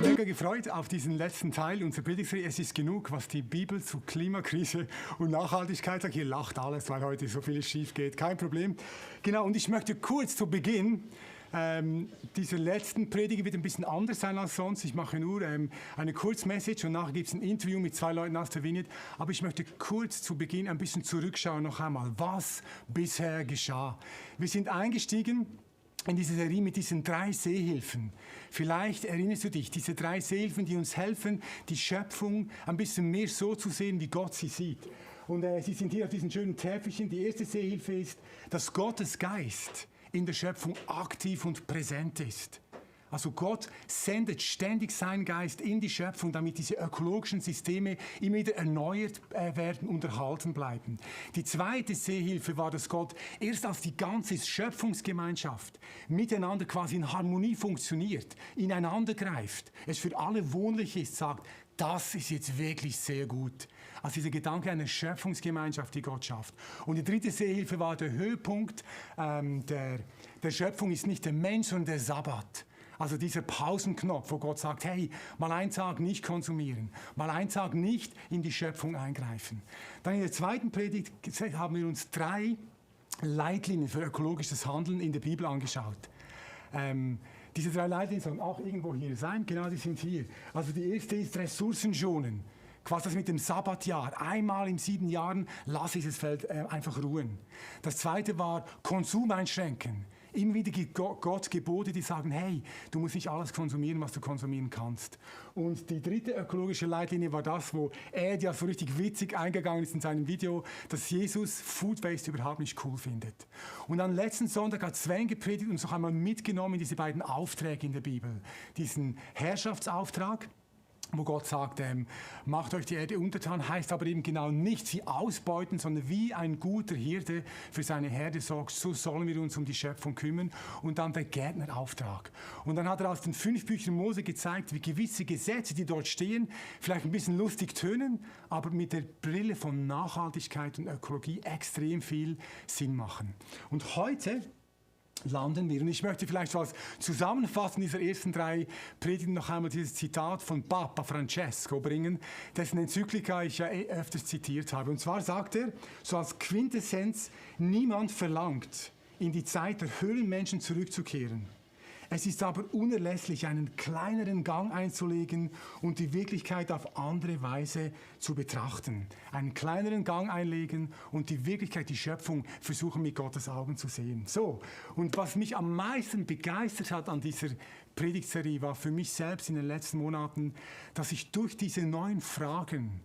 mega gefreut auf diesen letzten Teil unserer Predigtserie. Es ist genug, was die Bibel zu Klimakrise und Nachhaltigkeit sagt. Hier lacht alles, weil heute so vieles schief geht. Kein Problem. Genau, und ich möchte kurz zu Beginn dieser letzten Predigt wird ein bisschen anders sein als sonst. Ich mache nur eine Kurzmessage und nachher gibt es ein Interview mit 2 Leuten aus der Vineyard. Aber ich möchte kurz zu Beginn ein bisschen zurückschauen noch einmal, was bisher geschah. Wir sind eingestiegen in diese Serie mit diesen 3 Sehhilfen. Vielleicht erinnerst du dich, diese 3 Sehhilfen, die uns helfen, die Schöpfung ein bisschen mehr so zu sehen, wie Gott sie sieht. Und sie sind hier auf diesen schönen Täfelchen. Die erste Sehhilfe ist, dass Gottes Geist in der Schöpfung aktiv und präsent ist. Also Gott sendet ständig seinen Geist in die Schöpfung, damit diese ökologischen Systeme immer wieder erneuert werden und erhalten bleiben. Die zweite Sehhilfe war, dass Gott erst als die ganze Schöpfungsgemeinschaft miteinander quasi in Harmonie funktioniert, ineinander greift, es für alle wohnlich ist, sagt, das ist jetzt wirklich sehr gut. Also dieser Gedanke einer Schöpfungsgemeinschaft, die Gott schafft. Und die dritte Sehhilfe war der Höhepunkt der Schöpfung ist nicht der Mensch, sondern der Sabbat. Also dieser Pausenknopf, wo Gott sagt, hey, mal einen Tag nicht konsumieren, mal einen Tag nicht in die Schöpfung eingreifen. Dann in der zweiten Predigt haben wir uns 3 Leitlinien für ökologisches Handeln in der Bibel angeschaut. Diese 3 Leitlinien sollen auch irgendwo hier sein, genau, die sind hier. Also die erste ist Ressourcen schonen. Quasi das mit dem Sabbatjahr. Einmal in 7 Jahren lass dieses Feld einfach ruhen. Das zweite war Konsum einschränken. Immer wieder gibt Gott Gebote, die sagen, hey, du musst nicht alles konsumieren, was du konsumieren kannst. Und die dritte ökologische Leitlinie war das, wo er ja so richtig witzig eingegangen ist in seinem Video, dass Jesus Food Waste überhaupt nicht cool findet. Und am letzten Sonntag hat Sven gepredigt und uns noch einmal mitgenommen in diese beiden Aufträge in der Bibel. Diesen Herrschaftsauftrag, wo Gott sagt, macht euch die Erde untertan, heißt aber eben genau nicht sie ausbeuten, sondern wie ein guter Hirte für seine Herde sorgt, so sollen wir uns um die Schöpfung kümmern. Und dann der Gärtnerauftrag. Und dann hat er aus den 5 Büchern Mose gezeigt, wie gewisse Gesetze, die dort stehen, vielleicht ein bisschen lustig tönen, aber mit der Brille von Nachhaltigkeit und Ökologie extrem viel Sinn machen. Und heute landen wir. Und ich möchte vielleicht so als Zusammenfassen dieser ersten 3 Predigten noch einmal dieses Zitat von Papa Francesco bringen, dessen Enzyklika ich ja öfters zitiert habe. Und zwar sagt er, so als Quintessenz, niemand verlangt, in die Zeit der Höhlenmenschen zurückzukehren. Es ist aber unerlässlich, einen kleineren Gang einzulegen und die Wirklichkeit auf andere Weise zu betrachten. Einen kleineren Gang einlegen und die Wirklichkeit, die Schöpfung, versuchen mit Gottes Augen zu sehen. So, und was mich am meisten begeistert hat an dieser Predigtserie, war für mich selbst in den letzten Monaten, dass ich durch diese neuen Fragen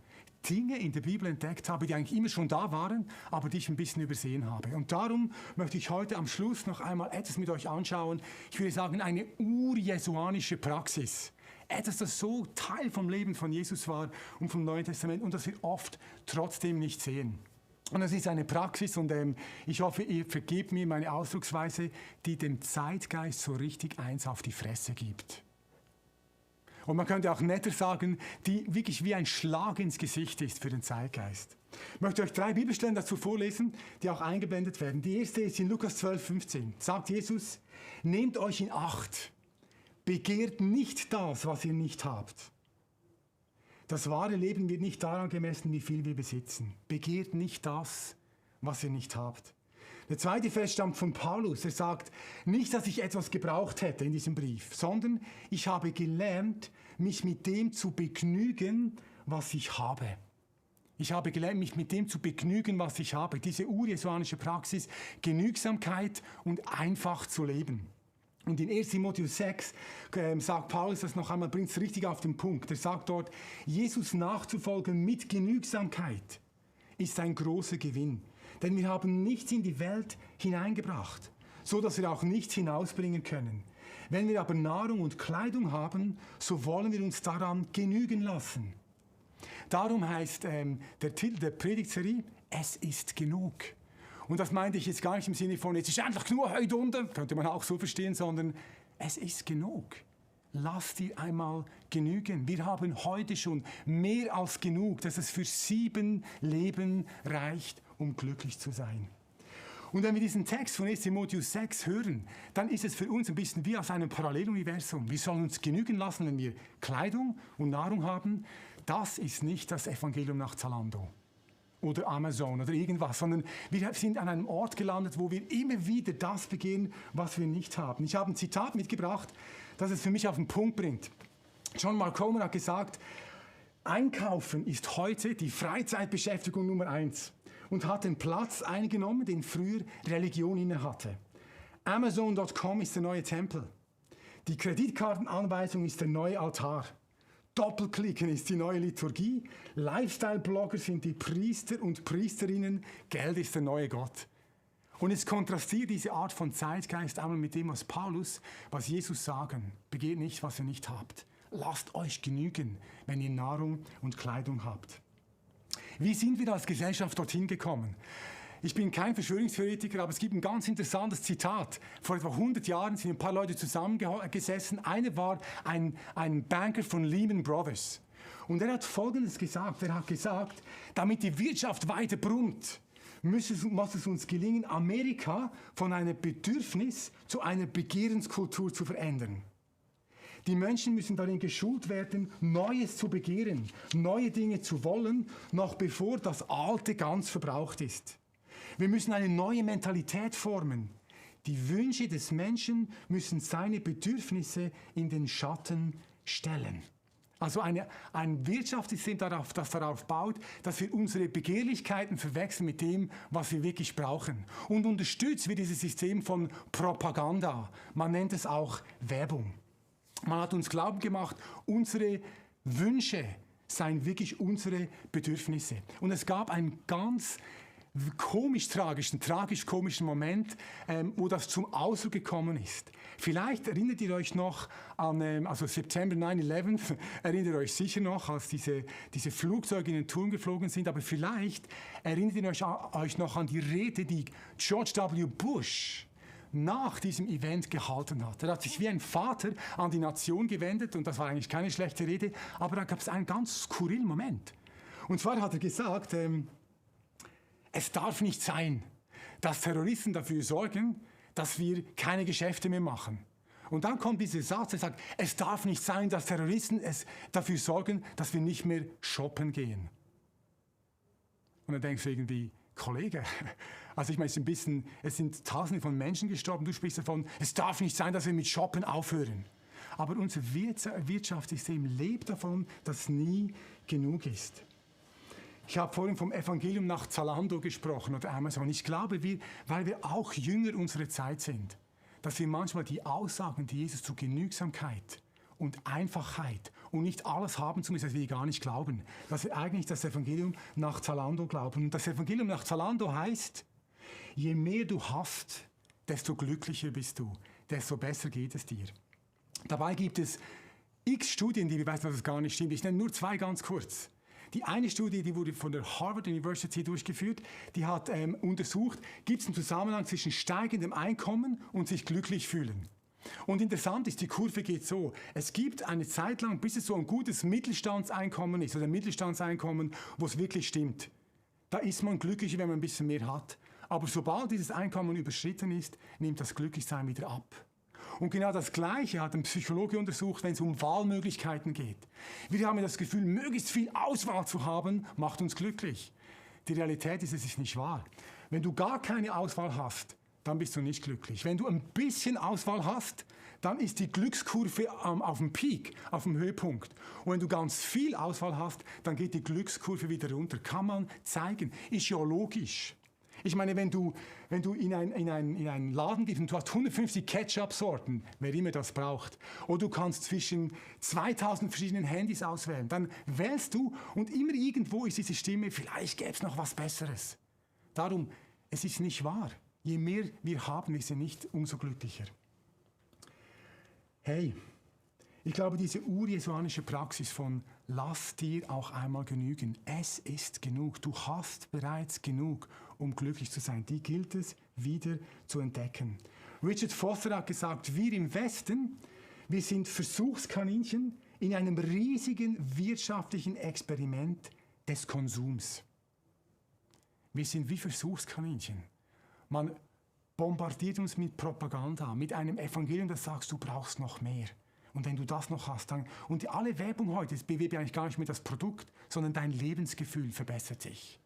Dinge in der Bibel entdeckt habe, die eigentlich immer schon da waren, aber die ich ein bisschen übersehen habe. Und darum möchte ich heute am Schluss noch einmal etwas mit euch anschauen. Ich würde sagen, eine urjesuanische Praxis. Etwas, das so Teil vom Leben von Jesus war und vom Neuen Testament und das wir oft trotzdem nicht sehen. Und das ist eine Praxis und ich hoffe, ihr vergebt mir meine Ausdrucksweise, die dem Zeitgeist so richtig eins auf die Fresse gibt. Und man könnte auch netter sagen, die wirklich wie ein Schlag ins Gesicht ist für den Zeitgeist. Ich möchte euch 3 Bibelstellen dazu vorlesen, die auch eingeblendet werden. Die erste ist in Lukas 12,15. Sagt Jesus, nehmt euch in Acht, begehrt nicht das, was ihr nicht habt. Das wahre Leben wird nicht daran gemessen, wie viel wir besitzen. Begehrt nicht das, was ihr nicht habt. Der zweite Vers stammt von Paulus. Er sagt, nicht, dass ich etwas gebraucht hätte in diesem Brief, sondern ich habe gelernt, mich mit dem zu begnügen, was ich habe. Ich habe gelernt, mich mit dem zu begnügen, was ich habe. Diese urjesuanische Praxis, Genügsamkeit und einfach zu leben. Und in 1. Timotheus 6 sagt Paulus das noch einmal, bringt es richtig auf den Punkt. Er sagt dort, Jesus nachzufolgen mit Genügsamkeit ist ein großer Gewinn. Denn wir haben nichts in die Welt hineingebracht, so dass wir auch nichts hinausbringen können. Wenn wir aber Nahrung und Kleidung haben, so wollen wir uns daran genügen lassen. Darum heißt der Titel der Predigtserie, es ist genug. Und das meinte ich jetzt gar nicht im Sinne von, jetzt ist endlich nur heute unten, könnte man auch so verstehen, sondern es ist genug. Lass dir einmal genügen. Wir haben heute schon mehr als genug, dass es für 7 Leben reicht, um glücklich zu sein. Und wenn wir diesen Text von 1. Timotheus 6 hören, dann ist es für uns ein bisschen wie aus einem Paralleluniversum. Wir sollen uns genügen lassen, wenn wir Kleidung und Nahrung haben. Das ist nicht das Evangelium nach Zalando oder Amazon oder irgendwas, sondern wir sind an einem Ort gelandet, wo wir immer wieder das begehren, was wir nicht haben. Ich habe ein Zitat mitgebracht, das es für mich auf den Punkt bringt. John Mark Comer hat gesagt, Einkaufen ist heute die Freizeitbeschäftigung Nummer 1 und hat den Platz eingenommen, den früher Religion innehatte. Amazon.com ist der neue Tempel. Die Kreditkartenanweisung ist der neue Altar. Doppelklicken ist die neue Liturgie. Lifestyle-Blogger sind die Priester und Priesterinnen. Geld ist der neue Gott. Und es kontrastiert diese Art von Zeitgeist einmal mit dem, was Jesus sagen. Begehrt nicht, was ihr nicht habt. Lasst euch genügen, wenn ihr Nahrung und Kleidung habt. Wie sind wir als Gesellschaft dorthin gekommen? Ich bin kein Verschwörungstheoretiker, aber es gibt ein ganz interessantes Zitat. Vor etwa 100 Jahren sind ein paar Leute zusammengesessen. Einer war ein Banker von Lehman Brothers. Und er hat Folgendes gesagt. Er hat gesagt, damit die Wirtschaft weiter brummt, muss es uns gelingen, Amerika von einer Bedürfnis zu einer Begehrenskultur zu verändern. Die Menschen müssen darin geschult werden, Neues zu begehren, neue Dinge zu wollen, noch bevor das Alte ganz verbraucht ist. Wir müssen eine neue Mentalität formen. Die Wünsche des Menschen müssen seine Bedürfnisse in den Schatten stellen. Also ein Wirtschaftssystem, das darauf baut, dass wir unsere Begehrlichkeiten verwechseln mit dem, was wir wirklich brauchen. Und unterstützt wird dieses System von Propaganda. Man nennt es auch Werbung. Man hat uns glauben gemacht, unsere Wünsche seien wirklich unsere Bedürfnisse. Und es gab einen ganz tragisch-komischen Moment, wo das zum Ausdruck gekommen ist. Vielleicht erinnert ihr euch noch an, September 9/11, erinnert ihr euch sicher noch, als diese Flugzeuge in den Turm geflogen sind, aber vielleicht erinnert ihr euch noch an die Rede, die George W. Bush nach diesem Event gehalten hat. Er hat sich wie ein Vater an die Nation gewendet und das war eigentlich keine schlechte Rede, aber da gab es einen ganz skurrilen Moment. Und zwar hat er gesagt, es darf nicht sein, dass Terroristen dafür sorgen, dass wir keine Geschäfte mehr machen. Und dann kommt dieser Satz, er sagt, es darf nicht sein, dass Terroristen dafür sorgen, dass wir nicht mehr shoppen gehen. Und dann denkst du irgendwie, Kollege, also ich meine, es sind Tausende von Menschen gestorben, du sprichst davon, es darf nicht sein, dass wir mit Shoppen aufhören. Aber unser Wirtschaftssystem lebt davon, dass nie genug ist. Ich habe vorhin vom Evangelium nach Zalando gesprochen oder Amazon. Ich glaube, weil wir auch Jünger unserer Zeit sind, dass wir manchmal die Aussagen, die Jesus zu Genügsamkeit und Einfachheit und nicht alles haben zu müssen, was wir gar nicht glauben, dass wir eigentlich das Evangelium nach Zalando glauben. Und das Evangelium nach Zalando heißt, je mehr du hast, desto glücklicher bist du, desto besser geht es dir. Dabei gibt es x Studien, die beweisen, dass es gar nicht stimmt. Ich nenne nur 2 ganz kurz. Die eine Studie, die wurde von der Harvard University durchgeführt, die hat untersucht, gibt es einen Zusammenhang zwischen steigendem Einkommen und sich glücklich fühlen. Und interessant ist, die Kurve geht so. Es gibt eine Zeit lang, bis es so ein gutes Mittelstandseinkommen ist, oder ein Mittelstandseinkommen, wo es wirklich stimmt. Da ist man glücklicher, wenn man ein bisschen mehr hat. Aber sobald dieses Einkommen überschritten ist, nimmt das Glücklichsein wieder ab. Und genau das Gleiche hat ein Psychologe untersucht, wenn es um Wahlmöglichkeiten geht. Wir haben das Gefühl, möglichst viel Auswahl zu haben, macht uns glücklich. Die Realität ist, es ist nicht wahr. Wenn du gar keine Auswahl hast, dann bist du nicht glücklich. Wenn du ein bisschen Auswahl hast, dann ist die Glückskurve auf dem Peak, auf dem Höhepunkt. Und wenn du ganz viel Auswahl hast, dann geht die Glückskurve wieder runter. Kann man zeigen. Ist ja logisch. Ich meine, wenn du in einen Laden gehst und du hast 150 Ketchup-Sorten, wer immer das braucht, oder du kannst zwischen 2000 verschiedenen Handys auswählen, dann wählst du und immer irgendwo ist diese Stimme, vielleicht gäbe es noch was Besseres. Darum, es ist nicht wahr. Je mehr wir haben, wir sind nicht umso glücklicher. Hey, ich glaube, diese urjesuanische Praxis von lass dir auch einmal genügen, es ist genug, du hast bereits genug, um glücklich zu sein, die gilt es wieder zu entdecken. Richard Foster hat gesagt, wir im Westen, wir sind Versuchskaninchen in einem riesigen wirtschaftlichen Experiment des Konsums. Wir sind wie Versuchskaninchen. Man bombardiert uns mit Propaganda, mit einem Evangelium, das sagt, du brauchst noch mehr. Und wenn du das noch hast, dann... Und alle Werbung heute, es bewegt eigentlich gar nicht mehr das Produkt, sondern dein Lebensgefühl verbessert sich.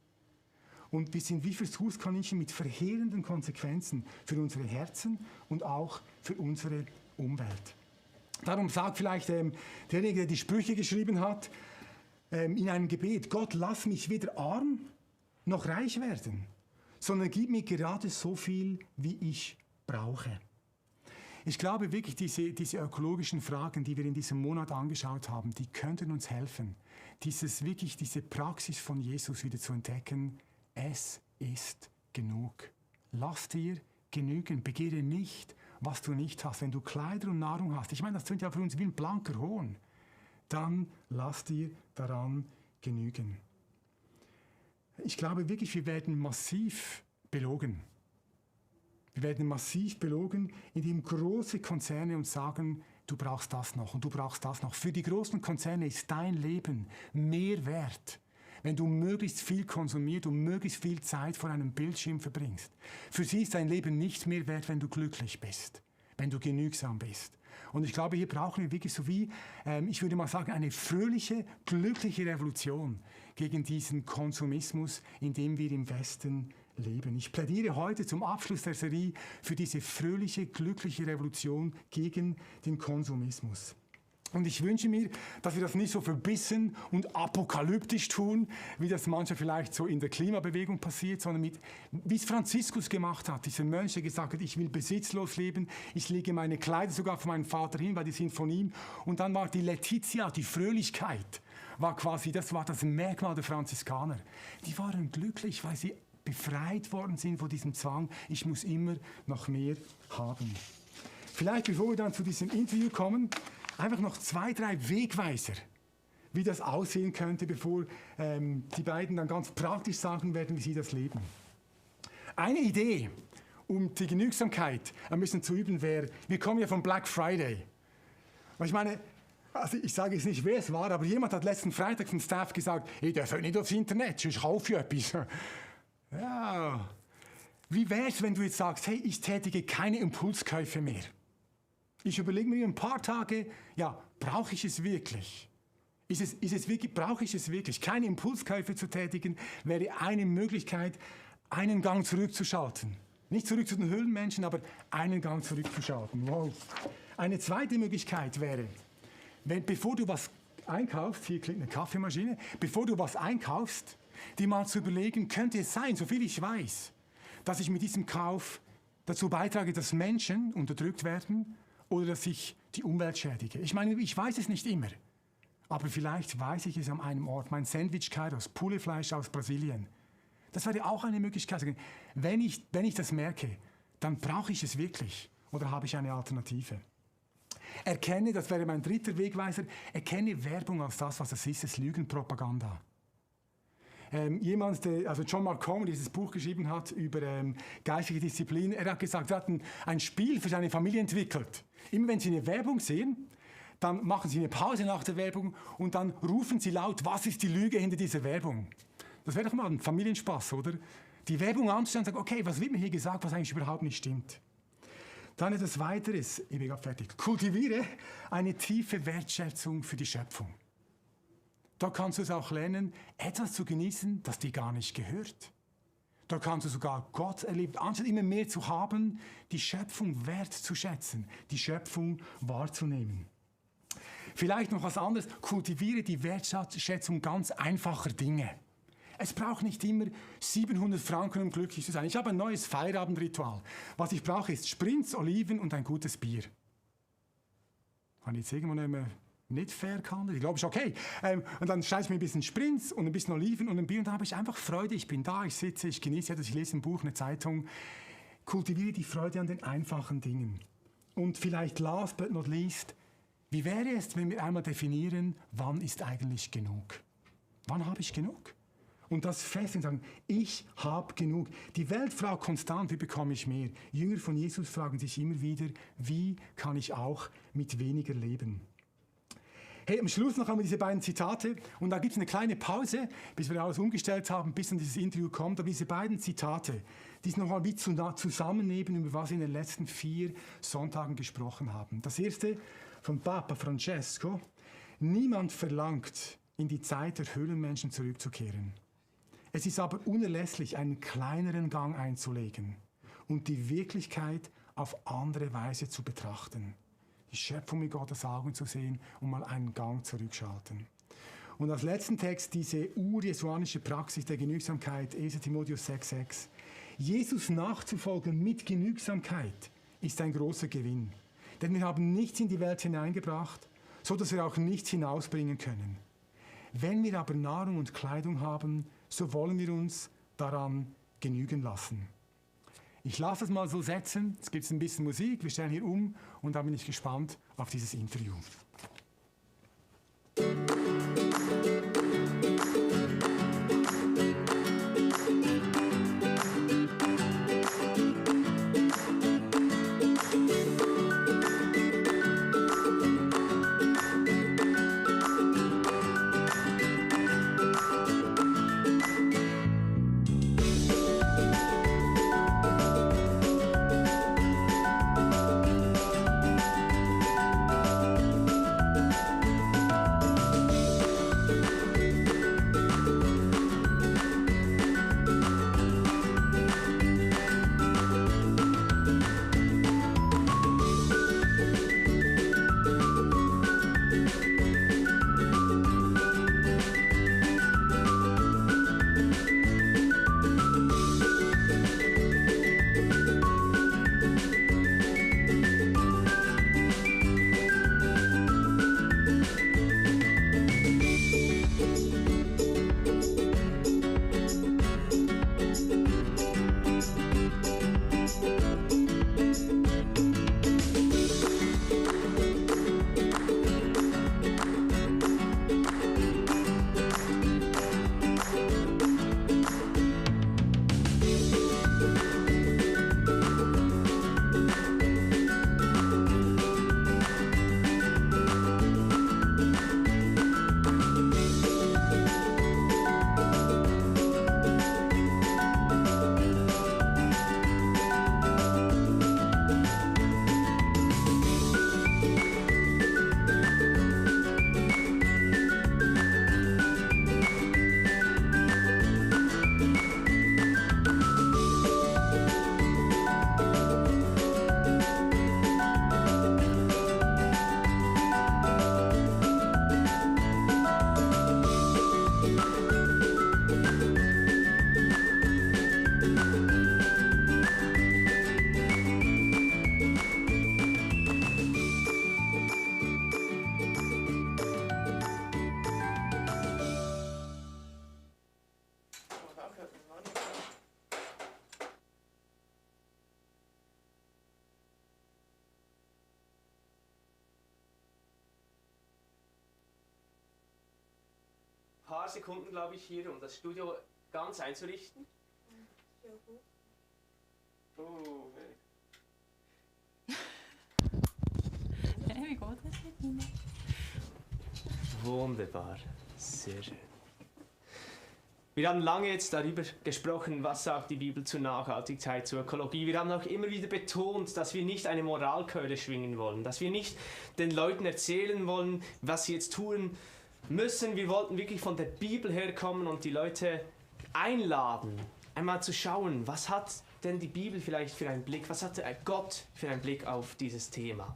Und wir sind wie Versuchskaninchen mit verheerenden Konsequenzen für unsere Herzen und auch für unsere Umwelt. Darum sagt vielleicht derjenige, der die Sprüche geschrieben hat, in einem Gebet, Gott, lass mich weder arm noch reich werden, sondern gib mir gerade so viel, wie ich brauche. Ich glaube wirklich, diese ökologischen Fragen, die wir in diesem Monat angeschaut haben, die könnten uns helfen, diese Praxis von Jesus wieder zu entdecken. Es ist genug. Lass dir genügen. Begehre nicht, was du nicht hast. Wenn du Kleider und Nahrung hast, ich meine, das klingt ja für uns wie ein blanker Hohn, dann lass dir daran genügen. Ich glaube wirklich, wir werden massiv belogen. Wir werden massiv belogen, indem große Konzerne uns sagen, du brauchst das noch und du brauchst das noch. Für die großen Konzerne ist dein Leben mehr wert, wenn du möglichst viel konsumierst und möglichst viel Zeit vor einem Bildschirm verbringst. Für sie ist dein Leben nicht mehr wert, wenn du glücklich bist, wenn du genügsam bist. Und ich glaube, hier brauchen wir wirklich so wie, ich würde mal sagen, eine fröhliche, glückliche Revolution gegen diesen Konsumismus, in dem wir im Westen leben. Ich plädiere heute zum Abschluss der Serie für diese fröhliche, glückliche Revolution gegen den Konsumismus. Und ich wünsche mir, dass wir das nicht so verbissen und apokalyptisch tun, wie das manchmal vielleicht so in der Klimabewegung passiert, sondern wie es Franziskus gemacht hat. Dieser Mönch, der gesagt hat, ich will besitzlos leben, ich lege meine Kleider sogar von meinem Vater hin, weil die sind von ihm. Und dann war die Letizia, die Fröhlichkeit, das war das Merkmal der Franziskaner. Die waren glücklich, weil sie befreit worden sind von diesem Zwang, ich muss immer noch mehr haben. Vielleicht, bevor wir dann zu diesem Interview kommen, einfach noch 2, 3 Wegweiser, wie das aussehen könnte, bevor die beiden dann ganz praktisch sagen werden, wie sie das leben. Eine Idee, um die Genügsamkeit ein bisschen zu üben, wäre, wir kommen ja vom Black Friday. Und ich meine, also ich sage jetzt nicht, wer es war, aber jemand hat letzten Freitag vom Staff gesagt, ich darf nicht aufs Internet, sonst kaufe ich etwas. Ja, wie wäre es, wenn du jetzt sagst, hey, ich tätige keine Impulskäufe mehr. Ich überlege mir ein paar Tage, ja, brauche ich es wirklich? Brauche ich es wirklich? Keine Impulskäufe zu tätigen, wäre eine Möglichkeit, einen Gang zurückzuschalten. Nicht zurück zu den Höhlenmenschen, aber einen Gang zurückzuschalten. Wow. Eine zweite Möglichkeit wäre, bevor du was einkaufst, hier klingt eine Kaffeemaschine, bevor du was einkaufst, dir mal zu überlegen, könnte es sein, soviel ich weiß, dass ich mit diesem Kauf dazu beitrage, dass Menschen unterdrückt werden oder dass ich die Umwelt schädige. Ich meine, ich weiß es nicht immer, aber vielleicht weiß ich es an einem Ort. Mein Sandwich-Kairos, Pullefleisch aus Brasilien. Das wäre auch eine Möglichkeit. Wenn ich das merke, dann brauche ich es wirklich oder habe ich eine Alternative. Erkenne, das wäre mein dritter Wegweiser, erkenne Werbung als das, was es ist Lügenpropaganda. Also John Mark Comer, dieses Buch geschrieben hat über geistige Disziplin, er hat gesagt, er hat ein Spiel für seine Familie entwickelt. Immer wenn sie eine Werbung sehen, dann machen sie eine Pause nach der Werbung und dann rufen sie laut, was ist die Lüge hinter dieser Werbung? Das wäre doch mal ein Familienspaß, oder? Die Werbung anzuschauen und sagen, okay, was wird mir hier gesagt, was eigentlich überhaupt nicht stimmt? Dann etwas Weiteres, ich bin gerade fertig. Kultiviere eine tiefe Wertschätzung für die Schöpfung. Da kannst du es auch lernen, etwas zu genießen, das dir gar nicht gehört. Da kannst du sogar Gott erleben, anstatt immer mehr zu haben, die Schöpfung wertzuschätzen, die Schöpfung wahrzunehmen. Vielleicht noch was anderes, kultiviere die Wertschätzung ganz einfacher Dinge. Es braucht nicht immer 700 Franken, um glücklich zu sein. Ich habe ein neues Feierabendritual. Was ich brauche, ist Sprints, Oliven und ein gutes Bier. Kann ich jetzt irgendwann nicht fair kann? Ich glaube, ist okay. Und dann schreibe ich mir ein bisschen Sprints und ein bisschen Oliven und ein Bier und dann habe ich einfach Freude. Ich bin da, ich sitze, ich genieße etwas, ich lese ein Buch, eine Zeitung. Kultiviere die Freude an den einfachen Dingen. Und vielleicht last but not least, wie wäre es, wenn wir einmal definieren, wann ist eigentlich genug? Wann habe ich genug? Und das fest und sagen, ich habe genug. Die Welt fragt konstant, wie bekomme ich mehr? Jünger von Jesus fragen sich immer wieder, wie kann ich auch mit weniger leben? Hey, am Schluss noch einmal diese beiden Zitate und da gibt es eine kleine Pause, bis wir alles umgestellt haben, bis dann dieses Interview kommt. Aber diese beiden Zitate, die es nochmal wie zusammennehmen, über was wir in den letzten 4 Sonntagen gesprochen haben. Das erste von Papa Francesco: Niemand verlangt, in die Zeit der Höhlenmenschen zurückzukehren. Es ist aber unerlässlich, einen kleineren Gang einzulegen und die Wirklichkeit auf andere Weise zu betrachten. Die Schöpfung mit Gottes Augen zu sehen und mal einen Gang zurückschalten. Und als letzten Text diese urjesuanische Praxis der Genügsamkeit, 1. Timotheus 6,6. Jesus nachzufolgen mit Genügsamkeit ist ein großer Gewinn. Denn wir haben nichts in die Welt hineingebracht, so dass wir auch nichts hinausbringen können. Wenn wir aber Nahrung und Kleidung haben, so wollen wir uns daran genügen lassen. Ich lasse es mal so setzen, jetzt gibt es ein bisschen Musik, wir stellen hier um und dann bin ich gespannt auf dieses Interview. Paar Sekunden, glaube ich, hier, um das Studio ganz einzurichten. Oh, Wie geht das mit Ihnen? wunderbar, sehr schön. Wir haben lange jetzt darüber gesprochen, was sagt die Bibel zur Nachhaltigkeit, zur Ökologie. Wir haben auch immer wieder betont, dass wir nicht eine Moralkeule schwingen wollen, dass wir nicht den Leuten erzählen wollen, was sie jetzt tun müssen. Wir wollten wirklich von der Bibel herkommen und die Leute einladen, einmal zu schauen, was hat denn die Bibel vielleicht für einen Blick, was hat Gott für einen Blick auf dieses Thema.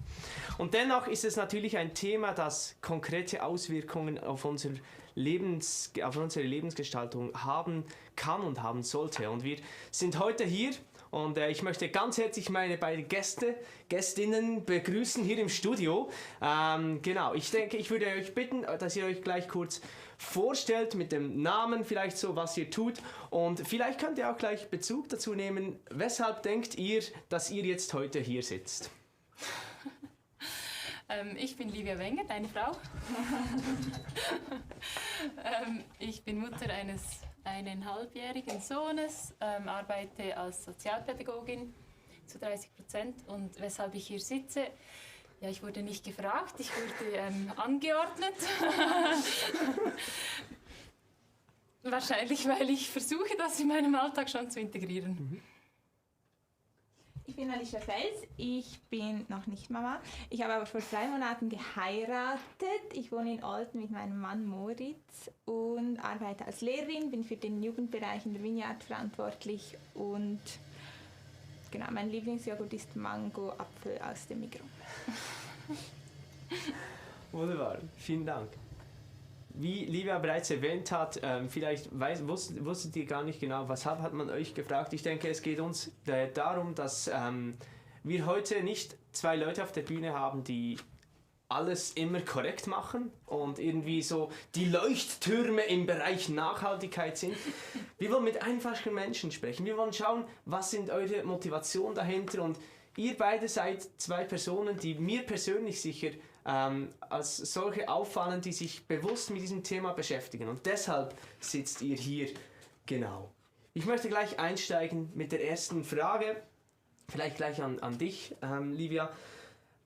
Und dennoch ist es natürlich ein Thema, das konkrete Auswirkungen auf unsere Lebensgestaltung haben kann und haben sollte. Und wir sind heute hier und ich möchte ganz herzlich meine beiden Gästinnen begrüßen hier im Studio. Genau, ich denke, ich würde euch bitten, dass ihr euch gleich kurz vorstellt mit dem Namen, vielleicht so, was ihr tut. Und vielleicht könnt ihr auch gleich Bezug dazu nehmen, weshalb denkt ihr, dass ihr jetzt heute hier sitzt? Ich bin Livia Wenger, deine Frau. Ich bin Mutter eines 1,5-jährigen Sohnes, arbeite als Sozialpädagogin zu 30%. Und weshalb ich hier sitze, Ja, ich wurde nicht gefragt, ich wurde angeordnet. Wahrscheinlich, weil ich versuche, das in meinem Alltag schon zu integrieren. Ich bin Alicia Fels, ich bin noch nicht Mama. Ich habe aber vor 3 Monaten geheiratet. Ich wohne in Olten mit meinem Mann Moritz und arbeite als Lehrerin, bin für den Jugendbereich in der Vineyard verantwortlich und genau, mein Lieblingsjoghurt ist Mango-Apfel aus dem Migros. Wunderbar, vielen Dank. Wie Livia bereits erwähnt hat, vielleicht wusstet ihr gar nicht genau, weshalb hat man euch gefragt. Ich denke, es geht uns darum, dass wir heute nicht 2 Leute auf der Bühne haben, die alles immer korrekt machen und irgendwie so die Leuchttürme im Bereich Nachhaltigkeit sind. Wir wollen mit einfachen Menschen sprechen. Wir wollen schauen, was sind eure Motivationen dahinter, und ihr beide seid 2 Personen, die mir persönlich sicher als solche auffallen, die sich bewusst mit diesem Thema beschäftigen. Und deshalb sitzt ihr hier. Genau. Ich möchte gleich einsteigen mit der ersten Frage. Vielleicht gleich an dich, Livia.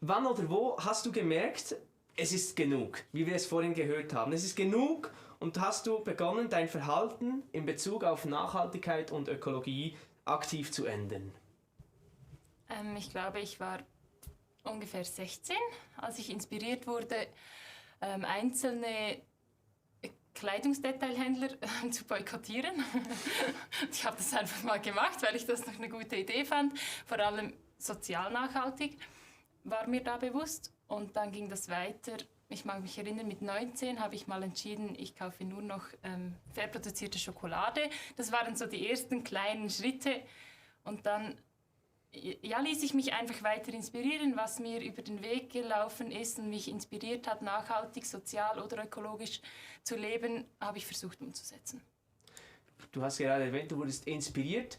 Wann oder wo hast du gemerkt, es ist genug, wie wir es vorhin gehört haben? Es ist genug, und hast du begonnen, dein Verhalten in Bezug auf Nachhaltigkeit und Ökologie aktiv zu ändern? Ich glaube, ich war ungefähr 16, als ich inspiriert wurde, einzelne Kleidungsdetailhändler zu boykottieren. Ich habe das einfach mal gemacht, weil ich das noch eine gute Idee fand. Vor allem sozial nachhaltig war mir da bewusst. Und dann ging das weiter. Ich mag mich erinnern, mit 19 habe ich mal entschieden, ich kaufe nur noch fair produzierte Schokolade. Das waren so die ersten kleinen Schritte. Und dann ließ ich mich einfach weiter inspirieren, was mir über den Weg gelaufen ist und mich inspiriert hat, nachhaltig, sozial oder ökologisch zu leben, habe ich versucht umzusetzen. Du hast gerade erwähnt, du wurdest inspiriert.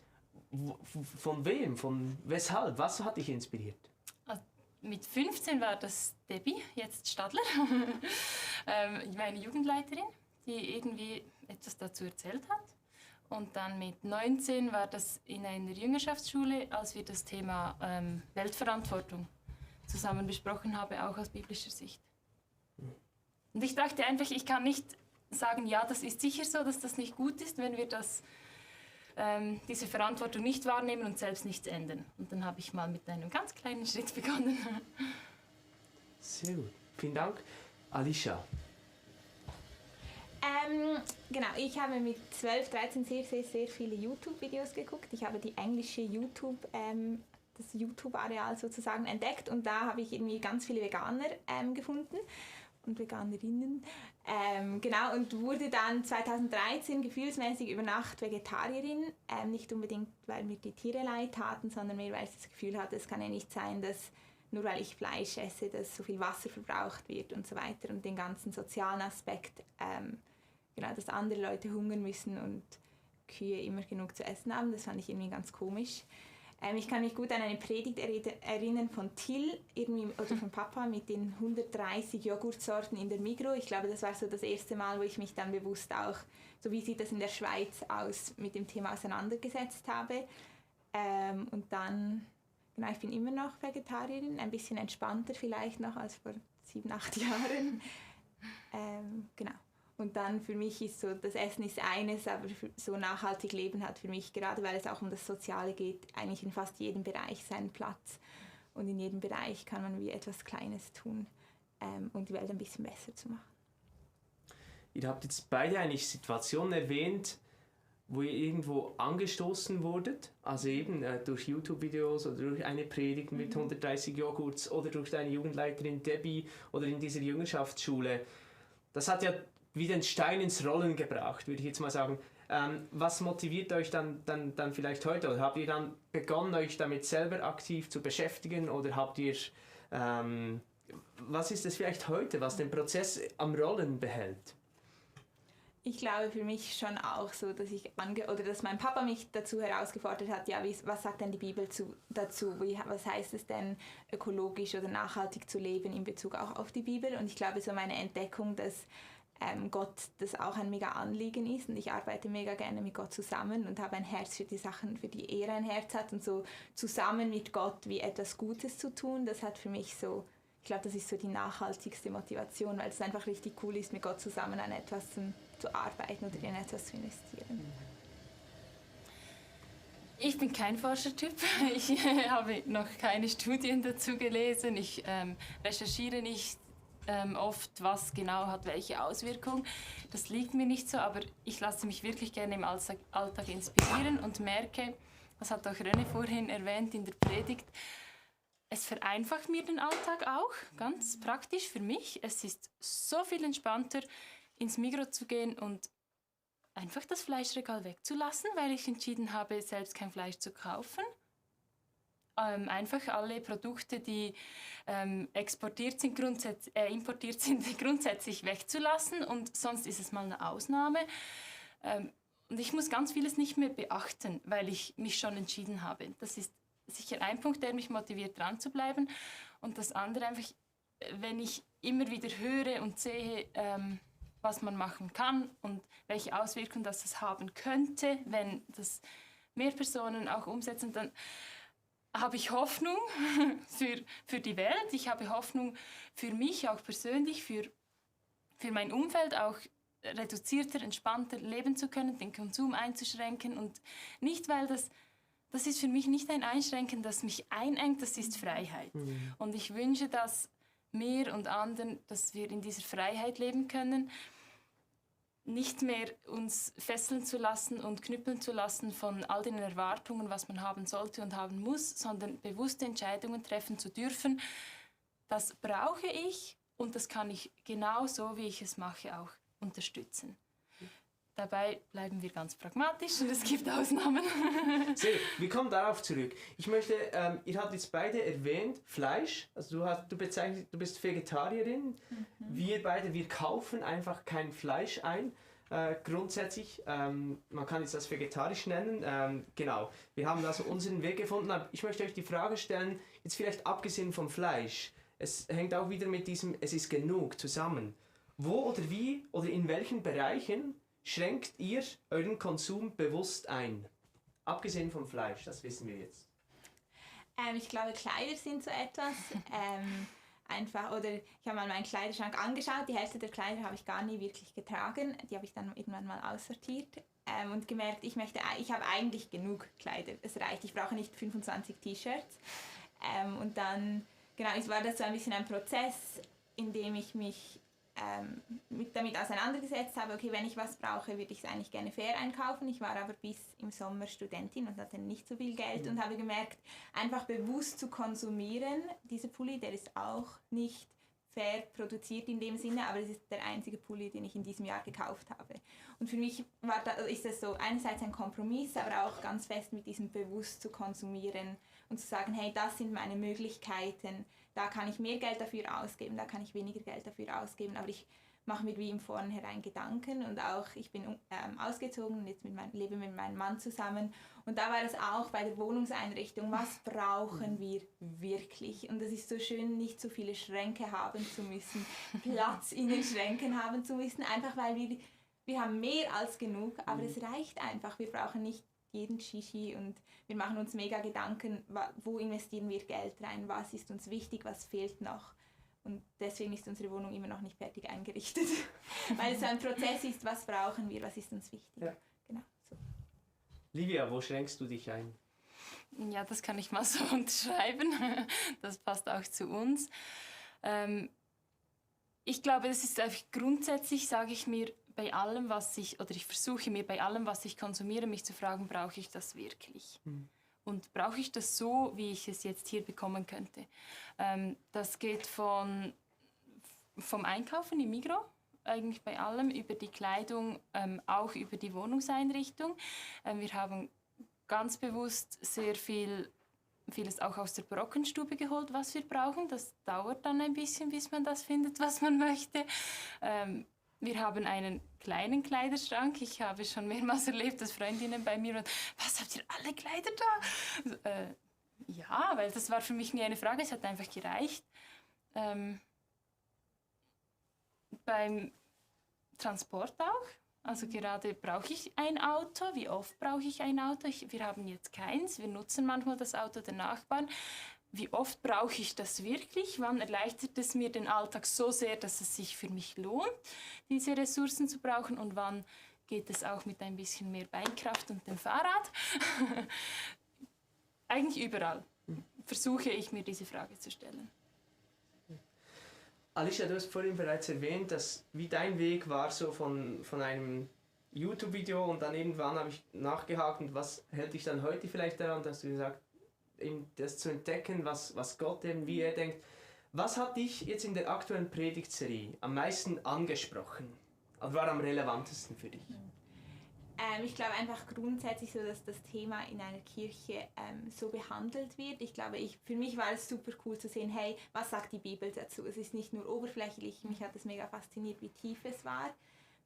Von wem? Von weshalb? Was hat dich inspiriert? Also mit 15 war das Debbie, jetzt Stadler, meine Jugendleiterin, die irgendwie etwas dazu erzählt hat. Und dann mit 19 war das in einer Jüngerschaftsschule, als wir das Thema Weltverantwortung zusammen besprochen haben, auch aus biblischer Sicht. Und ich dachte einfach, ich kann nicht sagen, ja, das ist sicher so, dass das nicht gut ist, wenn wir diese Verantwortung nicht wahrnehmen und selbst nichts ändern. Und dann habe ich mal mit einem ganz kleinen Schritt begonnen. Sehr gut. Vielen Dank. Alicia. Genau, ich habe mit 12, 13 sehr viele YouTube-Videos geguckt. Ich habe die englische das YouTube-Areal sozusagen entdeckt, und da habe ich irgendwie ganz viele Veganer gefunden und Veganerinnen. Genau, und wurde dann 2013 gefühlsmäßig über Nacht Vegetarierin. Nicht unbedingt, weil mir die Tiere leid taten, sondern mehr, weil ich das Gefühl hatte, es kann ja nicht sein, dass nur weil ich Fleisch esse, dass so viel Wasser verbraucht wird und so weiter, und den ganzen sozialen Aspekt, genau, dass andere Leute hungern müssen und Kühe immer genug zu essen haben, das fand ich irgendwie ganz komisch. Ich kann mich gut an eine Predigt erinnern von Till oder von Papa mit den 130 Joghurtsorten in der Migros. Ich glaube, das war so das erste Mal, wo ich mich dann bewusst auch, so wie sieht das in der Schweiz aus, mit dem Thema auseinandergesetzt habe. Und dann, genau, ich bin immer noch Vegetarierin, ein bisschen entspannter vielleicht noch als vor 7, 8 Jahren. Genau. Und dann für mich ist so, das Essen ist eines, aber so nachhaltig leben hat für mich, gerade weil es auch um das Soziale geht, eigentlich in fast jedem Bereich seinen Platz. Und in jedem Bereich kann man wie etwas Kleines tun, um die Welt ein bisschen besser zu machen. Ihr habt jetzt beide eigentlich Situationen erwähnt, wo ihr irgendwo angestoßen wurdet, also eben durch YouTube-Videos oder durch eine Predigt mit 130 Joghurts oder durch deine Jugendleiterin Debbie oder in dieser Jüngerschaftsschule. Das hat ja wie den Stein ins Rollen gebracht, würde ich jetzt mal sagen. Was motiviert euch dann vielleicht heute? Oder habt ihr dann begonnen, euch damit selber aktiv zu beschäftigen? Oder habt ihr, was ist es vielleicht heute, was den Prozess am Rollen behält? Ich glaube für mich schon auch so, dass dass mein Papa mich dazu herausgefordert hat, ja, was sagt denn die Bibel dazu? Was heißt es denn, ökologisch oder nachhaltig zu leben in Bezug auch auf die Bibel? Und ich glaube, so meine Entdeckung, dass Gott das auch ein mega Anliegen ist, und ich arbeite mega gerne mit Gott zusammen und habe ein Herz für die Sachen, für die er ein Herz hat, und so zusammen mit Gott wie etwas Gutes zu tun, das hat für mich so ich glaube, das ist so die nachhaltigste Motivation, weil es einfach richtig cool ist, mit Gott zusammen an etwas zu arbeiten oder in etwas zu investieren. Ich bin kein Forschertyp. Ich habe noch keine Studien dazu gelesen. Ich recherchiere nicht oft, was genau hat welche Auswirkung. Das liegt mir nicht so, aber ich lasse mich wirklich gerne im Alltag inspirieren und merke, das hat auch René vorhin erwähnt in der Predigt, es vereinfacht mir den Alltag auch, ganz praktisch für mich. Es ist so viel entspannter, ins Migros zu gehen und einfach das Fleischregal wegzulassen, weil ich entschieden habe, selbst kein Fleisch zu kaufen. Einfach alle Produkte, die importiert sind, grundsätzlich wegzulassen und sonst ist es mal eine Ausnahme. Und ich muss ganz vieles nicht mehr beachten, weil ich mich schon entschieden habe. Das ist sicher ein Punkt, der mich motiviert, dran zu bleiben. Und das andere einfach, wenn ich immer wieder höre und sehe, was man machen kann und welche Auswirkungen das haben könnte, wenn das mehr Personen auch umsetzen, dann habe ich Hoffnung für die Welt. Ich habe Hoffnung für mich, auch persönlich, für mein Umfeld, auch reduzierter, entspannter leben zu können, den Konsum einzuschränken. Und nicht, weil das ist für mich nicht ein Einschränken, das mich einengt, das ist Freiheit. Mhm. Und ich wünsche, dass mir und anderen, dass wir in dieser Freiheit leben können, nicht mehr uns fesseln zu lassen und knüppeln zu lassen von all den Erwartungen, was man haben sollte und haben muss, sondern bewusste Entscheidungen treffen zu dürfen. Das brauche ich und das kann ich genauso, wie ich es mache, auch unterstützen. Dabei bleiben wir ganz pragmatisch und es gibt Ausnahmen. Sehr, wir kommen darauf zurück. Ich möchte, ihr habt jetzt beide erwähnt, Fleisch, also du bist Vegetarierin. Mhm. Wir kaufen einfach kein Fleisch ein. Grundsätzlich, man kann es das vegetarisch nennen. Genau, wir haben also unseren Weg gefunden. Aber ich möchte euch die Frage stellen, jetzt vielleicht abgesehen vom Fleisch, es hängt auch wieder mit diesem, es ist genug zusammen. Wo oder wie oder in welchen Bereichen schränkt ihr euren Konsum bewusst ein? Abgesehen vom Fleisch, das wissen wir jetzt. Ich glaube, Kleider sind so etwas. Einfach, oder ich habe mal meinen Kleiderschrank angeschaut, die Hälfte der Kleider habe ich gar nie wirklich getragen, die habe ich dann irgendwann mal aussortiert und gemerkt, ich habe eigentlich genug Kleider, es reicht, ich brauche nicht 25 T-Shirts und dann, genau, es war das so ein bisschen ein Prozess, in dem ich mich damit auseinandergesetzt habe, okay, wenn ich was brauche, würde ich es eigentlich gerne fair einkaufen. Ich war aber bis im Sommer Studentin und hatte nicht so viel Geld und habe gemerkt, einfach bewusst zu konsumieren. Dieser Pulli, der ist auch nicht fair produziert in dem Sinne, aber es ist der einzige Pulli, den ich in diesem Jahr gekauft habe. Und für mich ist das so einerseits ein Kompromiss, aber auch ganz fest mit diesem bewusst zu konsumieren und zu sagen, hey, das sind meine Möglichkeiten, da kann ich mehr Geld dafür ausgeben, da kann ich weniger Geld dafür ausgeben, aber ich mache mir wie im Vornherein Gedanken und auch, ich bin ausgezogen und jetzt lebe mit meinem Mann zusammen und da war es auch bei der Wohnungseinrichtung, was brauchen wir wirklich? Und es ist so schön, nicht so viele Schränke haben zu müssen, Platz in den Schränken haben zu müssen, einfach weil wir haben mehr als genug, aber es reicht einfach, wir brauchen nicht jeden Shishi und wir machen uns mega Gedanken, wo investieren wir Geld rein, was ist uns wichtig, was fehlt noch. Und deswegen ist unsere Wohnung immer noch nicht fertig eingerichtet, weil es so ein Prozess ist, was brauchen wir, was ist uns wichtig. Ja. Genau, so. Livia, wo schränkst du dich ein? Ja, das kann ich mal so unterschreiben. Das passt auch zu uns. Ich glaube, das ist einfach grundsätzlich, sage ich mir, ich versuche mir bei allem, was ich konsumiere, mich zu fragen, brauche ich das wirklich? Und brauche ich das so, wie ich es jetzt hier bekommen könnte? Das geht vom Einkaufen im Migros, eigentlich bei allem, über die Kleidung, auch über die Wohnungseinrichtung. Wir haben ganz bewusst sehr vieles auch aus der Brockenstube geholt, was wir brauchen. Das dauert dann ein bisschen, bis man das findet, was man möchte. Wir haben einen kleinen Kleiderschrank. Ich habe schon mehrmals erlebt, dass Freundinnen bei mir waren, was, habt ihr alle Kleider da? Ja, weil das war für mich nie eine Frage, es hat einfach gereicht. Beim Transport auch. Also gerade brauche ich ein Auto. Wie oft brauche ich ein Auto? Wir haben jetzt keins. Wir nutzen manchmal das Auto der Nachbarn. wie oft brauche ich das wirklich? Wann erleichtert es mir den Alltag so sehr, dass es sich für mich lohnt, diese Ressourcen zu brauchen? Und wann geht es auch mit ein bisschen mehr Beinkraft und dem Fahrrad? Eigentlich überall versuche ich mir diese Frage zu stellen. Alicia, du hast vorhin bereits erwähnt, dass wie dein Weg war so von einem YouTube-Video und dann irgendwann habe ich nachgehakt und was hält dich dann heute vielleicht daran, dass du gesagt eben das zu entdecken, was Gott eben, wie er denkt. Was hat dich jetzt in der aktuellen Predigtserie am meisten angesprochen? Also war am relevantesten für dich? Ich glaube einfach grundsätzlich so, dass das Thema in einer Kirche so behandelt wird. Ich glaube, für mich war es super cool zu sehen, hey, was sagt die Bibel dazu? Es ist nicht nur oberflächlich, mich hat es mega fasziniert, wie tief es war.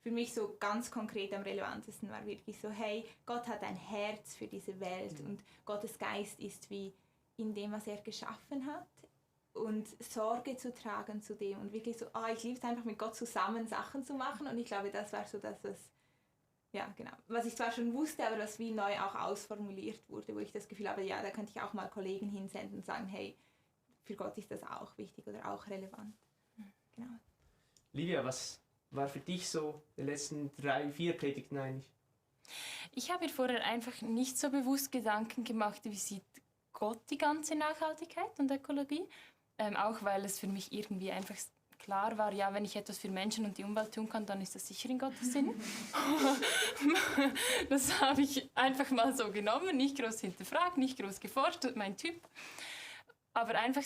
Für mich so ganz konkret am relevantesten war wirklich so, hey, Gott hat ein Herz für diese Welt und Gottes Geist ist wie in dem, was er geschaffen hat. Und Sorge zu tragen zu dem und wirklich so, ich liebe es einfach mit Gott zusammen Sachen zu machen und ich glaube, das war so das, was ich zwar schon wusste, aber was wie neu auch ausformuliert wurde, wo ich das Gefühl habe, ja, da könnte ich auch mal Kollegen hinsenden und sagen, hey, für Gott ist das auch wichtig oder auch relevant. Genau. Livia, was war für dich so die letzten 3-4 Predigten eigentlich? Ich habe mir vorher einfach nicht so bewusst Gedanken gemacht, wie sieht Gott die ganze Nachhaltigkeit und Ökologie. Auch weil es für mich irgendwie einfach klar war, ja, wenn ich etwas für Menschen und die Umwelt tun kann, dann ist das sicher in Gottes Sinn. Das habe ich einfach mal so genommen, nicht groß hinterfragt, nicht groß geforscht, mein Typ. Aber einfach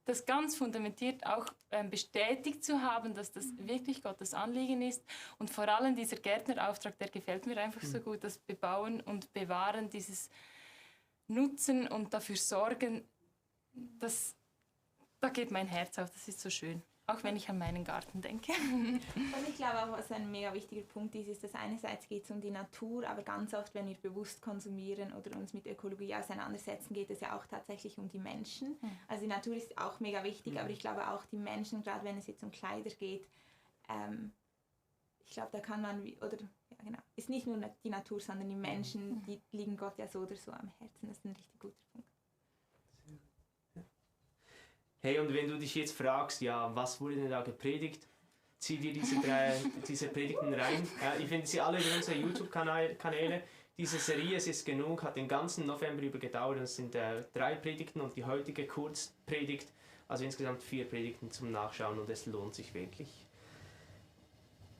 das ganz fundamentiert auch bestätigt zu haben, dass das wirklich Gottes Anliegen ist. Und vor allem dieser Gärtnerauftrag, der gefällt mir einfach so gut, das Bebauen und Bewahren, dieses Nutzen und dafür sorgen, da geht mein Herz auf, das ist so schön. Auch wenn ich an meinen Garten denke. Und ich glaube auch, was ein mega wichtiger Punkt ist, dass einerseits geht es um die Natur, aber ganz oft, wenn wir bewusst konsumieren oder uns mit Ökologie auseinandersetzen, geht es ja auch tatsächlich um die Menschen. Also die Natur ist auch mega wichtig, aber ich glaube auch die Menschen, gerade wenn es jetzt um Kleider geht, ich glaube, da kann man, ist nicht nur die Natur, sondern die Menschen, die liegen Gott ja so oder so am Herzen. Das ist ein richtig guter Punkt. Hey, und wenn du dich jetzt fragst, ja, was wurde denn da gepredigt, zieh dir diese Predigten rein. Ich finde sie alle in unseren YouTube-Kanäle. Diese Serie, es ist genug, hat den ganzen November über gedauert. Es sind 3 Predigten und die heutige Kurzpredigt, also insgesamt 4 Predigten zum Nachschauen und es lohnt sich wirklich.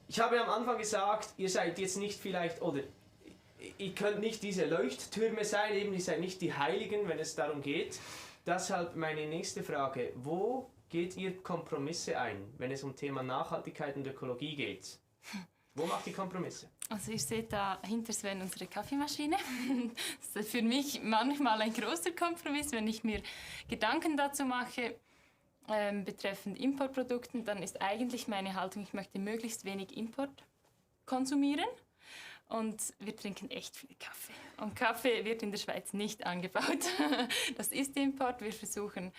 Ich habe am Anfang gesagt, ihr seid jetzt nicht vielleicht, oder ihr könnt nicht diese Leuchttürme sein, eben ihr seid nicht die Heiligen, wenn es darum geht. Deshalb meine nächste Frage, wo geht ihr Kompromisse ein, wenn es um Thema Nachhaltigkeit und Ökologie geht? Wo macht ihr Kompromisse? Also ihr seht da hinter Sven unsere Kaffeemaschine. Das ist für mich manchmal ein großer Kompromiss, wenn ich mir Gedanken dazu mache, betreffend Importprodukten, dann ist eigentlich meine Haltung, ich möchte möglichst wenig Import konsumieren. Und wir trinken echt viel Kaffee. Und Kaffee wird in der Schweiz nicht angebaut. Das ist Import. Wir versuchen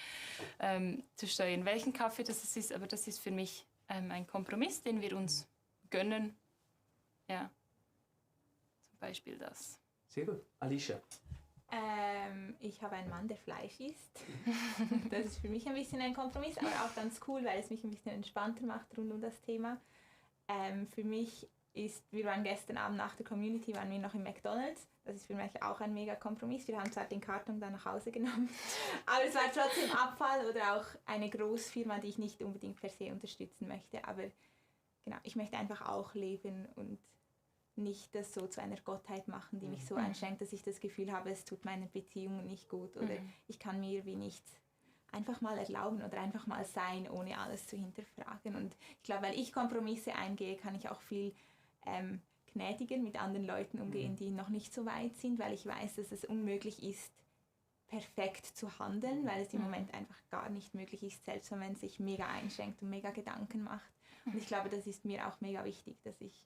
zu steuern, welchen Kaffee das ist. Aber das ist für mich ein Kompromiss, den wir uns gönnen. Ja, zum Beispiel das. Sehr gut. Alicia? Ich habe einen Mann, der Fleisch isst. Das ist für mich ein bisschen ein Kompromiss, aber auch ganz cool, weil es mich ein bisschen entspannter macht rund um das Thema. Für mich wir waren gestern Abend nach der Community, waren wir noch im McDonald's. Das ist für mich auch ein mega Kompromiss. Wir haben zwar den Karton dann nach Hause genommen, aber es war trotzdem Abfall oder auch eine Großfirma, die ich nicht unbedingt per se unterstützen möchte. Aber genau, ich möchte einfach auch leben und nicht das so zu einer Gottheit machen, die mich so einschränkt, dass ich das Gefühl habe, es tut meiner Beziehung nicht gut oder ich kann mir wie nicht einfach mal erlauben oder einfach mal sein, ohne alles zu hinterfragen. Und ich glaube, weil ich Kompromisse eingehe, kann ich auch viel gnädiger mit anderen Leuten umgehen, die noch nicht so weit sind, weil ich weiß, dass es unmöglich ist, perfekt zu handeln, weil es im Moment einfach gar nicht möglich ist, selbst wenn man sich mega einschränkt und mega Gedanken macht. Und ich glaube, das ist mir auch mega wichtig, dass ich,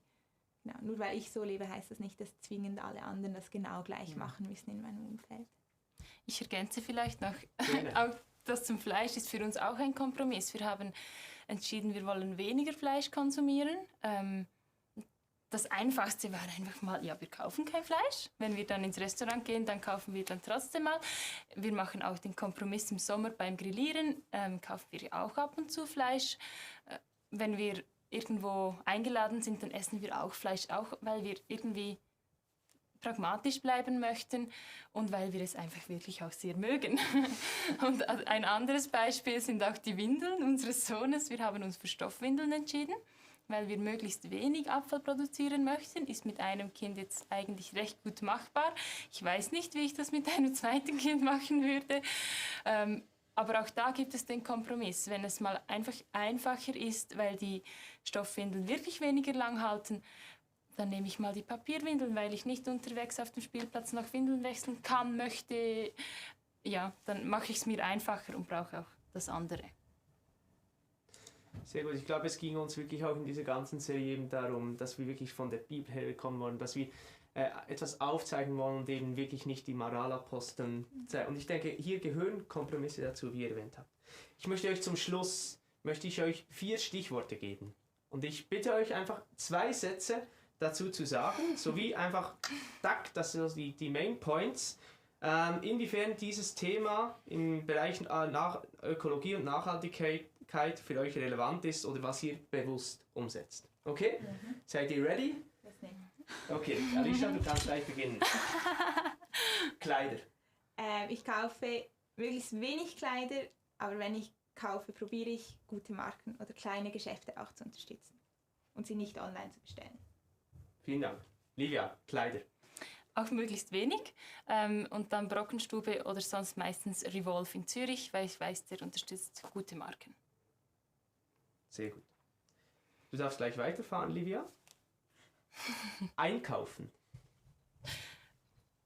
nur weil ich so lebe, heißt das nicht, dass zwingend alle anderen das genau gleich machen müssen in meinem Umfeld. Ich ergänze vielleicht noch, auch das zum Fleisch ist für uns auch ein Kompromiss. Wir haben entschieden, wir wollen weniger Fleisch konsumieren. das Einfachste war einfach mal, ja, wir kaufen kein Fleisch. Wenn wir dann ins Restaurant gehen, dann kaufen wir dann trotzdem mal. Wir machen auch den Kompromiss im Sommer beim Grillieren, kaufen wir auch ab und zu Fleisch. Wenn wir irgendwo eingeladen sind, dann essen wir auch Fleisch, auch weil wir irgendwie pragmatisch bleiben möchten und weil wir es einfach wirklich auch sehr mögen. Und ein anderes Beispiel sind auch die Windeln unseres Sohnes. Wir haben uns für Stoffwindeln entschieden, weil wir möglichst wenig Abfall produzieren möchten. Ist mit einem Kind jetzt eigentlich recht gut machbar. Ich weiß nicht, wie ich das mit einem zweiten Kind machen würde. Aber auch da gibt es den Kompromiss. Wenn es mal einfach einfacher ist, weil die Stoffwindeln wirklich weniger lang halten, dann nehme ich mal die Papierwindeln, weil ich nicht unterwegs auf dem Spielplatz noch Windeln wechseln kann, möchte. Ja, dann mache ich es mir einfacher und brauche auch das andere. Sehr gut. Ich glaube, es ging uns wirklich auch in dieser ganzen Serie eben darum, dass wir wirklich von der Bibel herkommen wollen, dass wir etwas aufzeigen wollen und eben wirklich nicht die Moralaposteln sein. Und ich denke, hier gehören Kompromisse dazu, wie ihr erwähnt habt. Ich möchte euch zum Schluss 4 Stichworte geben. Und ich bitte euch einfach 2 Sätze dazu zu sagen, sowie einfach, das sind die Main Points, inwiefern dieses Thema im Bereich Ökologie und Nachhaltigkeit für euch relevant ist oder was ihr bewusst umsetzt. Okay? Seid ihr ready? Okay, Alicia, du kannst gleich beginnen. Kleider. Ich kaufe möglichst wenig Kleider, aber wenn ich kaufe, probiere ich gute Marken oder kleine Geschäfte auch zu unterstützen und sie nicht online zu bestellen. Vielen Dank. Livia, Kleider. Auch möglichst wenig. Und dann Brockenstube oder sonst meistens Revolve in Zürich, weil ich weiß, der unterstützt gute Marken. Sehr gut. Du darfst gleich weiterfahren, Livia. Einkaufen.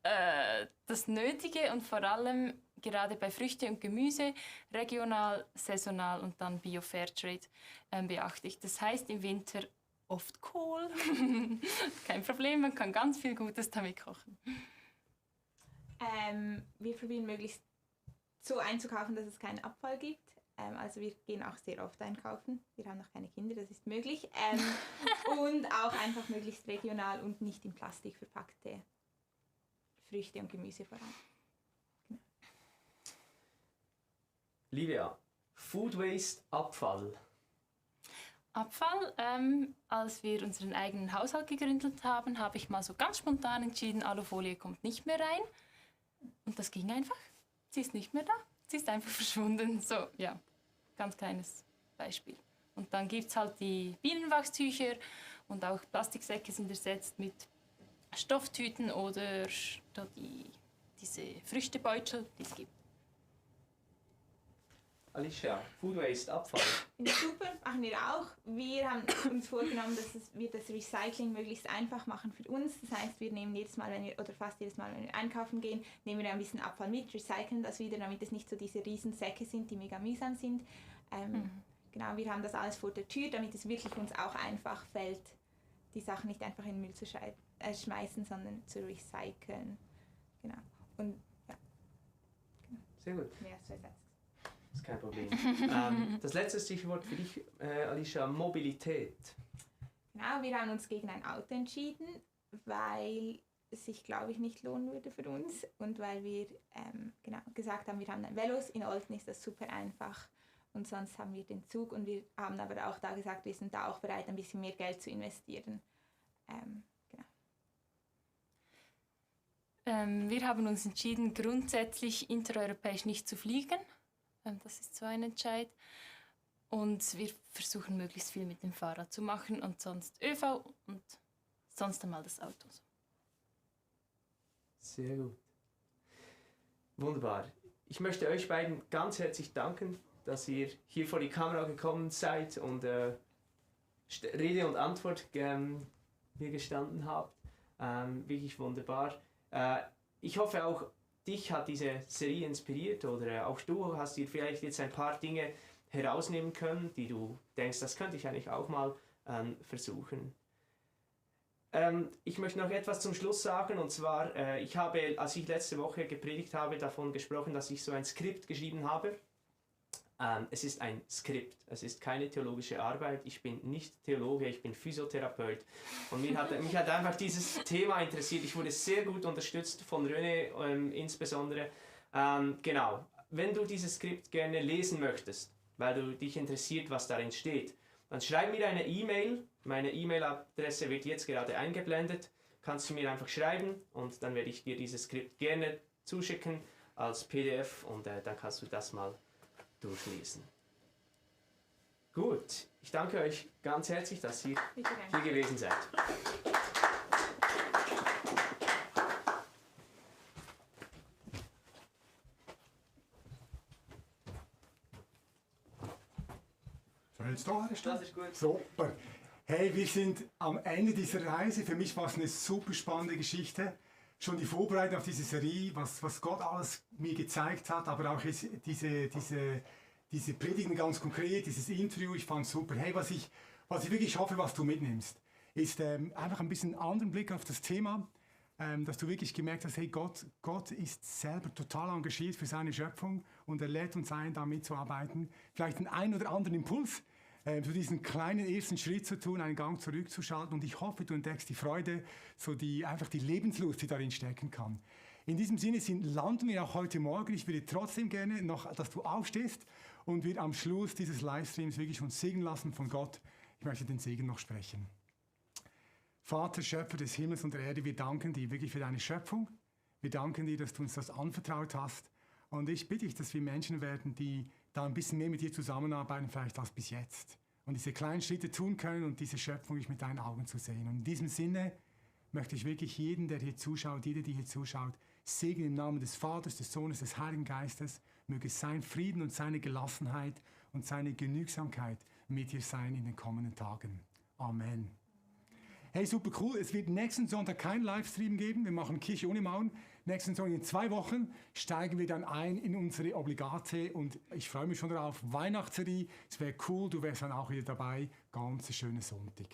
Das Nötige und vor allem gerade bei Früchte und Gemüse regional, saisonal und dann Bio-Fairtrade beachte ich. Das heißt im Winter oft Kohl. Kein Problem, man kann ganz viel Gutes damit kochen. Wir probieren möglichst so einzukaufen, dass es keinen Abfall gibt. Also wir gehen auch sehr oft einkaufen. Wir haben noch keine Kinder, das ist möglich. Und auch einfach möglichst regional und nicht in Plastik verpackte Früchte und Gemüse vor allem. Genau. Livia, Food Waste, Abfall. Abfall, als wir unseren eigenen Haushalt gegründet haben, habe ich mal so ganz spontan entschieden, Alufolie kommt nicht mehr rein. Und das ging einfach. Sie ist nicht mehr da. Sie ist einfach verschwunden. So, ja, ganz kleines Beispiel. Und dann gibt es halt die Bienenwachstücher und auch Plastiksäcke sind ersetzt mit Stofftüten oder diese Früchtebeutel, die es gibt. Alicia, Food Waste, Abfall. Super, machen wir auch. Wir haben uns vorgenommen, dass wir das Recycling möglichst einfach machen für uns. Das heißt, wir nehmen fast jedes Mal, wenn wir einkaufen gehen, nehmen wir ein bisschen Abfall mit, recyceln das wieder, damit es nicht so diese riesen Säcke sind, die mega mühsam sind. Genau, wir haben das alles vor der Tür, damit es wirklich uns auch einfach fällt, die Sachen nicht einfach in den Müll zu schmeißen, sondern zu recyceln. Genau. Und ja. Genau. Sehr gut. Mehr als 2 Sätze. Das ist kein Problem. Das letzte Stichwort für dich, Alicia, Mobilität. Genau, wir haben uns gegen ein Auto entschieden, weil es sich, glaube ich, nicht lohnen würde für uns und weil wir gesagt haben, wir haben dann Velos, in Olten ist das super einfach und sonst haben wir den Zug und wir haben aber auch da gesagt, wir sind da auch bereit, ein bisschen mehr Geld zu investieren. Wir haben uns entschieden, grundsätzlich intereuropäisch nicht zu fliegen. Das ist so ein Entscheid. Und wir versuchen möglichst viel mit dem Fahrrad zu machen und sonst ÖV und sonst einmal das Auto. Sehr gut. Wunderbar. Ich möchte euch beiden ganz herzlich danken, dass ihr hier vor die Kamera gekommen seid und Rede und Antwort hier gestanden habt. Wirklich wunderbar. Ich hoffe auch, dich hat diese Serie inspiriert oder auch du hast dir vielleicht jetzt ein paar Dinge herausnehmen können, die du denkst, das könnte ich eigentlich auch mal versuchen. Ich möchte noch etwas zum Schluss sagen und zwar, ich habe, als ich letzte Woche gepredigt habe, davon gesprochen, dass ich so ein Skript geschrieben habe Es ist ein Skript, es ist keine theologische Arbeit. Ich bin nicht Theologe, ich bin Physiotherapeut. Und mich hat einfach dieses Thema interessiert. Ich wurde sehr gut unterstützt von René insbesondere. Genau, wenn du dieses Skript gerne lesen möchtest, weil du dich interessiert, was darin steht, dann schreib mir eine E-Mail. Meine E-Mail-Adresse wird jetzt gerade eingeblendet. Kannst du mir einfach schreiben und dann werde ich dir dieses Skript gerne zuschicken als PDF und dann kannst du das mal durchlesen. Gut, ich danke euch ganz herzlich, dass ihr hier gewesen seid. So, jetzt doch. Das ist gut. Super. Hey, wir sind am Ende dieser Reise. Für mich war es eine super spannende Geschichte. Schon die Vorbereitung auf diese Serie, was Gott alles mir gezeigt hat, aber auch diese Predigten ganz konkret, dieses Interview, ich fand es super. Hey, was ich wirklich hoffe, was du mitnimmst, ist einfach ein bisschen einen anderen Blick auf das Thema, dass du wirklich gemerkt hast, hey, Gott ist selber total engagiert für seine Schöpfung und er lädt uns ein, da mitzuarbeiten. Vielleicht einen oder anderen Impuls, so diesen kleinen ersten Schritt zu tun, einen Gang zurückzuschalten. Und ich hoffe, du entdeckst die Freude, einfach die Lebenslust, die darin stecken kann. In diesem Sinne landen wir auch heute Morgen. Ich würde trotzdem gerne noch, dass du aufstehst und wir am Schluss dieses Livestreams wirklich uns segnen lassen von Gott. Ich möchte den Segen noch sprechen. Vater, Schöpfer des Himmels und der Erde, wir danken dir wirklich für deine Schöpfung. Wir danken dir, dass du uns das anvertraut hast. Und ich bitte dich, dass wir Menschen werden, die da ein bisschen mehr mit dir zusammenarbeiten, vielleicht als bis jetzt. Und diese kleinen Schritte tun können und diese Schöpfung mit deinen Augen zu sehen. Und in diesem Sinne möchte ich wirklich jeden, der hier zuschaut, jede, die hier zuschaut, segnen im Namen des Vaters, des Sohnes, des Heiligen Geistes. Möge sein Frieden und seine Gelassenheit und seine Genügsamkeit mit dir sein in den kommenden Tagen. Amen. Hey, super cool. Es wird nächsten Sonntag keinen Livestream geben. Wir machen Kirche ohne Mauern. Nächsten Sonntag in 2 Wochen steigen wir dann ein in unsere obligate und ich freue mich schon darauf, Weihnachtsserie. Es wäre cool, du wärst dann auch wieder dabei. Ganz schönen Sonntag.